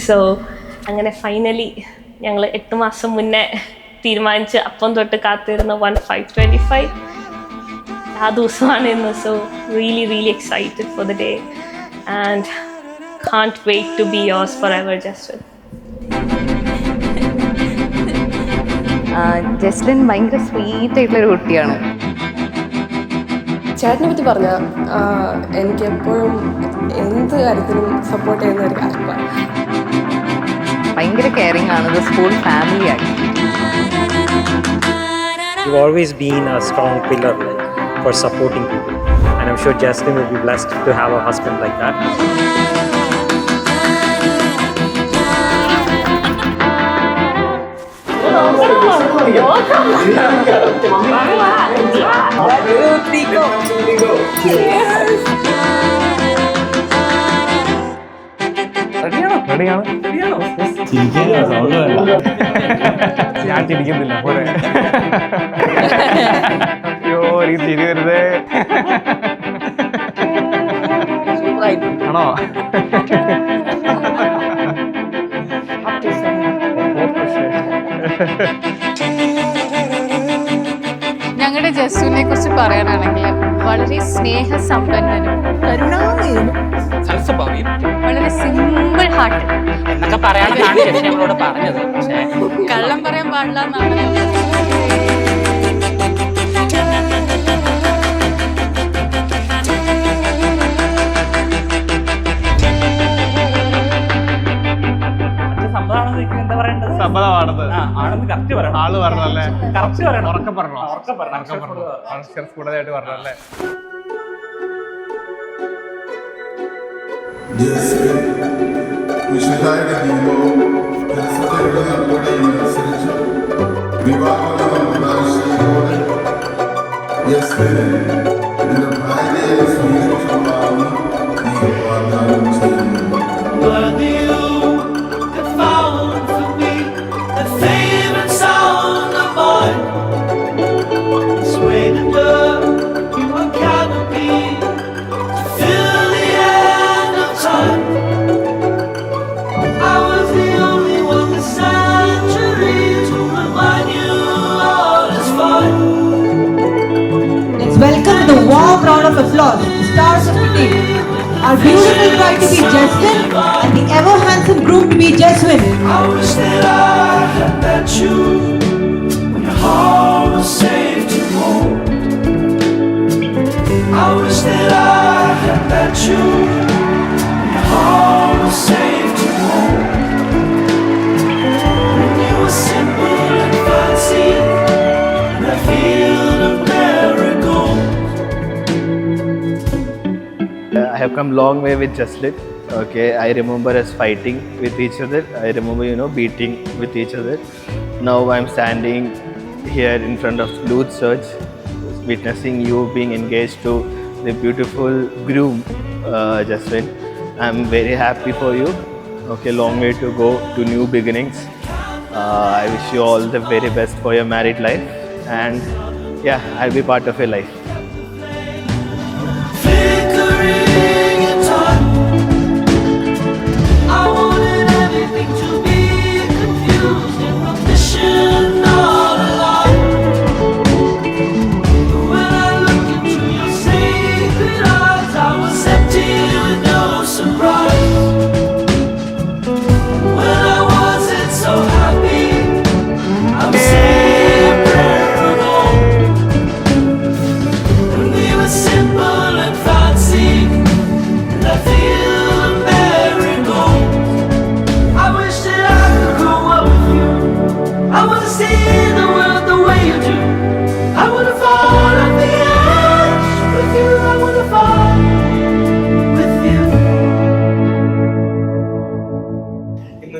So അങ്ങനെ finally ഞങ്ങൾ 8 മാസം മുന്നേ തീരുമാനിച്ച് അപ്പം തൊട്ട് കാത്തിരുന്ന 1525 ആ ദിവസമാണ് ഇന്ന്. So really excited for the day and can't wait to be yours forever Justin. Justin ഭയങ്കര സ്വീറ്റ് ആയിട്ടുള്ളൊരു കുട്ടിയാണ്. ചേട്ടനെ പറ്റി പറഞ്ഞാൽ എനിക്കെപ്പോഴും എന്ത് കാര്യത്തിനും സപ്പോർട്ട് ചെയ്യുന്ന ഒരു കാര്യമാണ്. ഭയങ്കര കെയറിങ് ആണ്. സ്കൂൾ ഫാമിലിയാണ്. You've always been a strong pillar for supporting people, and I'm sure Jaslyn will be blessed to have a husband like that. ഞാൻ ചിരിക്കുന്നില്ല പോലെ അയ്യോ എനിക്ക് ചിരി വരുന്നേ ആണോ? ഞങ്ങളുടെ ജസ്സുവിനെ കുറിച്ച് പറയാനാണെങ്കിൽ വളരെ സ്നേഹസമ്പന്നനും കരുണാമയനും വളരെ സിമ്പിൾ ഹാർട്ട് എന്നൊക്കെ പറയാനാണ് നമ്മളോട് പറഞ്ഞത്. പക്ഷേ കള്ളം പറയാൻ പാടില്ല എന്നാണ്. സമ്മതമാണെന്ന് ആണെന്ന് കറക്റ്റ് പറയണം. ആള് പറഞ്ഞല്ലേ? കറക്റ്റ് പറയണം. ഉറക്കെ പറഞ്ഞോ? ഉറക്കെ പറയണം. കൂടുതലായിട്ട് പറഞ്ഞല്ലേ? വിശുദ്ധായുടെ ദീപവും നടപടിയും അനുസരിച്ച് വിവാഹോടെ നിന്റെ ഭാര്യയെ സ്വീകരിച്ചുകൊള്ളാമെന്ന് നീ വാഗ്ദാനം ചെയ്യുന്നു. Welcome to the warm round of applause, stars of the day. Our beautiful bride to be Jaslyn and the ever handsome groom to be Jaswin. I wish that I had met you when your heart was safe to hold. I wish that I had met you when your heart was safe to hold. When you were simple and fancy, and I feel of marigold. I have come long way with Jaslyn. Okay, I remember us fighting with each other. I remember, beating with each other. Now I'm standing here in front of Luth Church, witnessing you being engaged to the beautiful groom, Jaslyn. I'm very happy for you. Okay, long way to go to new beginnings. I wish you all the very best for your married life. And yeah, I'll be part of your life.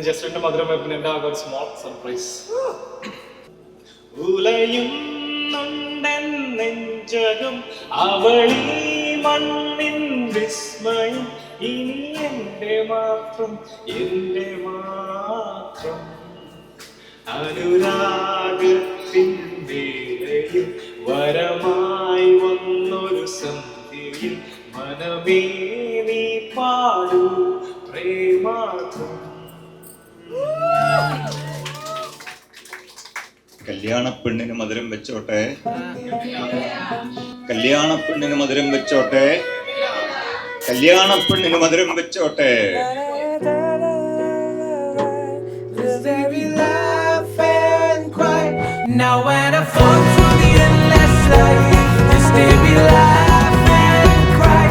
ജസ്റ്റിന്റെ മധുരമേപ്പിന് എൻ്റെ ആകെ ഒരു small surprise. ഉലയുന്നുണ്ടെൻ നെഞ്ചകം അവളീ മണ്ണിൻ വിസ്മയം ഇനി എൻ്റെ മാത്രം അനുരാഗത്തിൻ വേളയിൽ വരമായി വന്നൊരു സന്ധ്യയിൽ മനമേ നീ പാടൂ പ്രേമാർത്ഥം. കല്യാണ പെണ്ണിന് മധുരം വെച്ചോട്ടെ, കല്യാണ പെണ്ണിന് മധുരം വെച്ചോട്ടെ, കല്യാണ പെണ്ണിന് മധുരം വെച്ചോട്ടെ. Now when I fall through the endless life, this day we laugh and cry,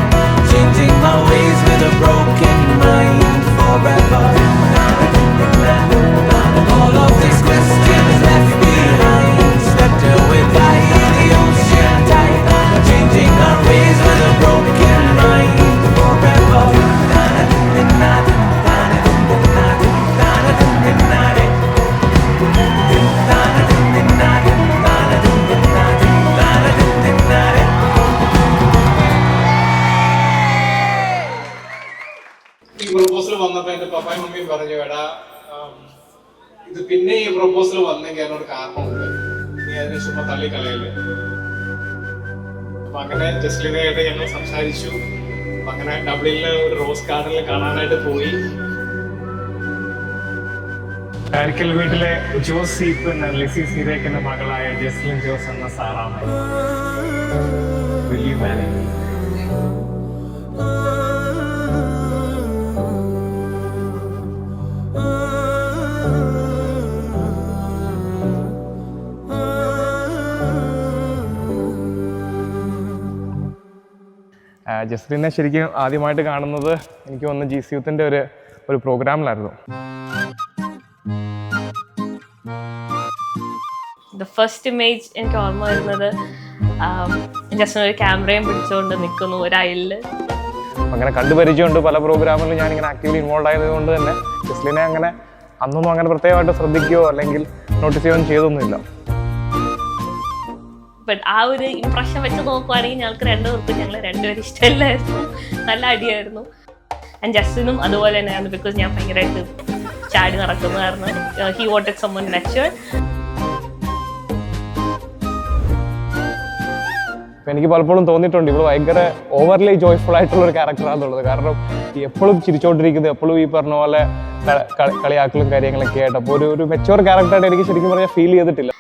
changing my ways with a broken mind forever. All of these questions left behind, swept away by the ocean tide, changing our ways with a broken mind forever. ഈ proposal വന്നപ്പോൾ എൻ്റെ പപ്പായും മമ്മിയും പറഞ്ഞു, എടാ ഇത് പിന്നെ ഈ proposal വന്നെങ്കിൽ അതിനൊരു കാരണമുണ്ട്, നീ അതിനെ ചുമ്മാ തള്ളിക്കളയല്ലേ. അപ്പൊ അങ്ങനെ ജസ്ലിനായിട്ട് ഞങ്ങൾ സംസാരിച്ചു. അങ്ങനെ ഡബ്ലിനിലെ ഒരു റോസ് ഗാർഡനിൽ കാണാനായിട്ട് പോയി. കാരിക്കൽ വീട്ടിലെ ജോസ് സീപ്പ് എന്ന ലിസി സീരേക്കിന്റെ മകളായ ജസ്ലിൻ ജോസ് എന്ന സാറാണ് വലിയ മാനേജ്. ജസ്ലിനെ ശരിക്കും ആദ്യമായിട്ട് കാണുന്നത് എനിക്ക് തോന്നുന്നു ജി സി യൂത്തിൻ്റെ ഒരു പ്രോഗ്രാമിലായിരുന്നു. ദ ഫസ്റ്റ് ഇമേജ് എനിക്ക് ഓർമ്മ വരുന്നത് ജസ്റ്റിൻ ഒരു ക്യാമറയും പിടിച്ചുകൊണ്ട് നിൽക്കുന്നു ഒരു അയലിൽ. അങ്ങനെ കണ്ടുപരിചയമുണ്ട്. പല പ്രോഗ്രാമിലും ഞാനിങ്ങനെ ആക്റ്റീവ്ലി ഇൻവോൾവ് ആയതുകൊണ്ട് തന്നെ ജസ്ലിനെ അങ്ങനെ അന്നൊന്നും അങ്ങനെ പ്രത്യേകമായിട്ട് ശ്രദ്ധിക്കുകയോ അല്ലെങ്കിൽ നോട്ടീസ് ചെയ്യുകയോ ചെയ്തൊന്നുമില്ല. ബട്ട് ആ ഒരു ഇംപ്രഷൻ വെച്ച് നോക്കുവാണെങ്കിൽ ഞങ്ങൾക്ക് ഞങ്ങൾ രണ്ടുപേരും ഇഷ്ടമല്ലായിരുന്നു, നല്ല അടിയായിരുന്നു. ആൻഡ് ജസ്റ്റിനും അതുപോലെ തന്നെയായിരുന്നു. ബിക്കോസ് ഞാൻ ഭയങ്കരമായിട്ട് ചാടി നടക്കുന്ന കാരണം ഹി വാണ്ടഡ് സമ്മൺ മെച്യൂർഡ്. എനിക്ക് പലപ്പോഴും തോന്നിയിട്ടുണ്ട് ഇവള് ഭയങ്കര ഓവർലി ജോയ്ഫുൾ ആയിട്ടുള്ള ഒരു ക്യാരക്ടറാണെന്നുള്ളത്. കാരണം എപ്പോഴും ചിരിച്ചോണ്ടിരിക്കുന്നത്, എപ്പോഴും ഈ പറഞ്ഞ പോലെ കളിയാക്കലും കാര്യങ്ങളൊക്കെ ആയിട്ട്. അപ്പോൾ ഒരു മെച്യൂർ ക്യാരക്ടറായിട്ട് എനിക്ക് ശരിക്കും പറഞ്ഞാൽ ഫീൽ ചെയ്തിട്ടില്ല.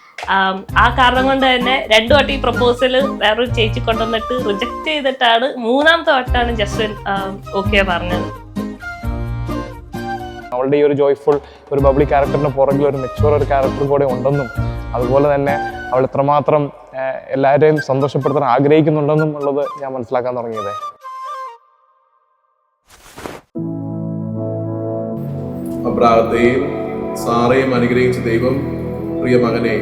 ആ കാരണം കൊണ്ട് തന്നെ രണ്ടു വട്ടം ഈ പ്രപ്പോസൽ വേറൊരു ചേച്ചി കൊണ്ടുവന്നിട്ട് റിജക്ട് ചെയ്തിട്ടാണ് മൂന്നാമത്തെ വട്ടമാണ് ജസ്റ്റിൻ ഓക്കെ പറഞ്ഞത്. അവളുടെ ഈ ഒരു ജോയ്ഫുൾ ഒരു ബബ്ലി ക്യാരക്ടറിന് പുറകിൽ ഒരു മെച്യൂർ ഒരു ക്യാരക്ടർ കൂടെ ഉണ്ടെന്നും അതുപോലെ തന്നെ അവൾ എത്രമാത്രം എല്ലാവരെയും സന്തോഷപ്പെടുത്താൻ ആഗ്രഹിക്കുന്നുണ്ടെന്നും ഉള്ളത് ഞാൻ മനസ്സിലാക്കാൻ തുടങ്ങിയത്. അബ്രാഹത്തെയും സാറയും അനുഗ്രഹിച്ച ദൈവം പ്രിയ മകനെ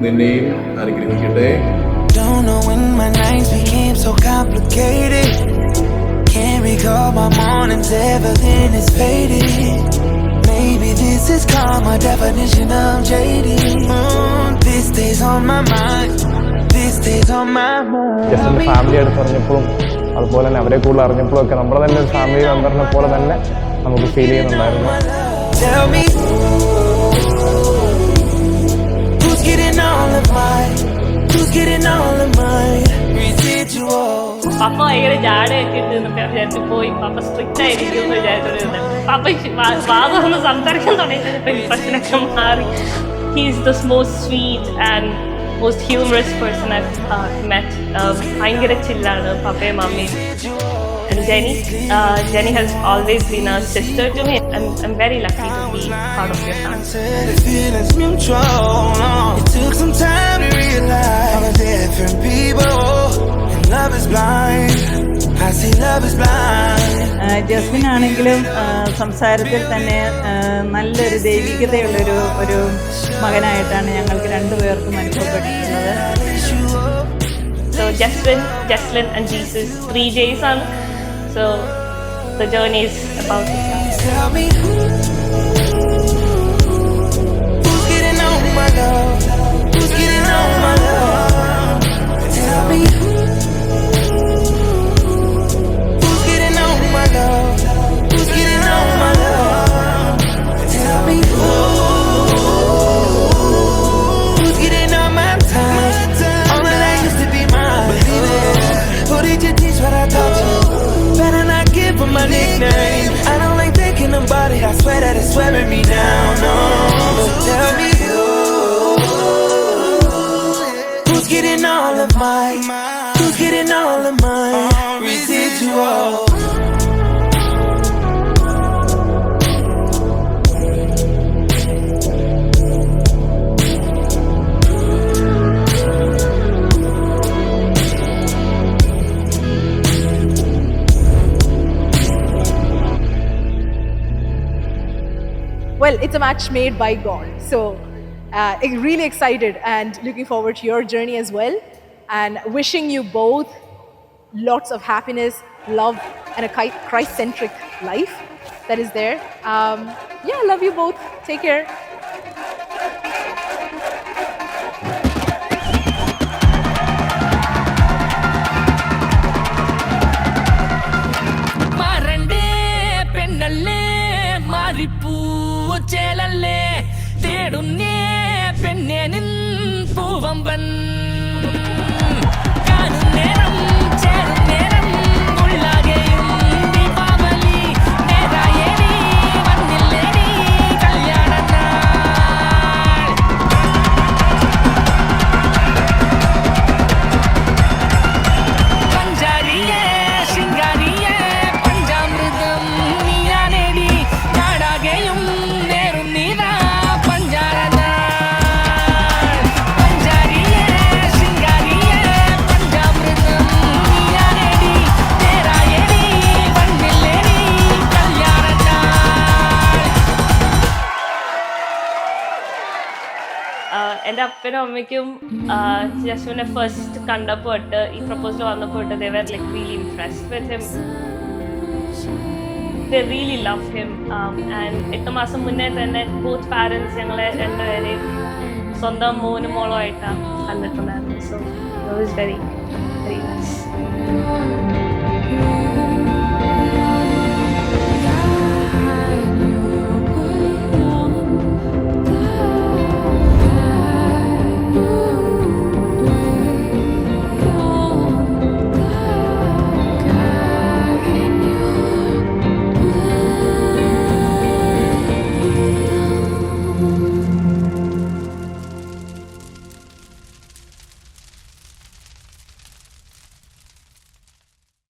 നിന്നെയും അനുഗ്രഹിക്കട്ടെ. Don't know when my nights became so complicated. Can't recall my mornings, everything is faded. Maybe this is called my definition of jaded. This stays on my mind, this stays on my mind. ജസ്റ്റിൻ്റെ family അടുത്ത് അറിഞ്ഞപ്പോഴും അതുപോലെ തന്നെ അവരെ കൂടുതൽ അറിഞ്ഞപ്പോഴും ഒക്കെ നമ്മുടെ തന്നെ ഒരു ഫാമിലി മെമ്പറിനെ പോലെ തന്നെ നമുക്ക് ഫീൽ ചെയ്യുന്നുണ്ടായിരുന്നു. Tell me who's getting all of mine, who's getting all of mine residuals. പപ്പ ഭയങ്കര ജാടയൊക്കെ ഇട്ട് വിചാരിച്ചു പോയി. പപ്പ സ്ട്രിക്റ്റ് ആയിരിക്കും എന്ന് വിചാരിച്ചത്. പപ്പ വാദമൊന്ന് സംസാരിക്കാൻ തുടങ്ങിയപ്പോൾ ഇംപ്രഷനൊക്കെ മാറി. He is the most sweet and most humorous person I met. ഭയങ്കര ചില്ലാണ് പപ്പയും മമ്മിയും. And Jenny has always been a sister to me. I'm very lucky to be part of your family. The feelings mutual. It took some time to realize all the different people. And love is blind. I see love is blind. Jasmine ആണെങ്കിലും സംസാരത്തിൽ തന്നെ നല്ലൊരു ദൈവികതയുള്ളൊരു മകനായിട്ടാണ് ഞങ്ങൾക്ക് രണ്ടുപേർക്കും അനുഭവപ്പെട്ടിട്ടുള്ളത്. So Jesslyn and Jesus, 3 J's on. So the journey is about to start. Tell me who's getting on my love, who's getting on my love. Tell me who's getting on my love, who's getting on my love. Tell me who's getting on my time. All that I used to be mine. Believe it. Who did you teach what I taught you? Better not give him my nickname. I don't like thinking about it. I swear that it's wearing me down. No. well, it's a match made by God. So really excited and looking forward to your journey as well, and wishing you both lots of happiness, love, and a Christ-centric life that is there. Yeah, love you both. Take care. പൂച്ചേലല്ലേ തേടുന്നേ പെണ്ണേ നിൻ പൂവമ്പൻ കാണുന്നേരം ചേരുന്നേരം ഉള്ളാകെയും ദീപാവലി നേരായേരി വന്നില്ലേടി കല്യാണനാൾ പഞ്ചാരിയേ ശിങ്കാരിയേ പഞ്ചാമൃതം നീയാനേടി നാടാകെയും എൻ്റെ അപ്പനും അമ്മയ്ക്കും ജസ്റ്റുവിനെ first കണ്ടപ്പോൾ തൊട്ട് ഈ proposal വന്നപ്പോൾ തൊട്ട് they were like really impressed with him. They really love him. And 8 മാസം മുന്നേ തന്നെ both parents ഞങ്ങളെ രണ്ടുപേരെയും സ്വന്തം മോനും മോളും ആയിട്ടാണ് കണ്ടിട്ടുണ്ടായിരുന്നു. So it was very, very nice.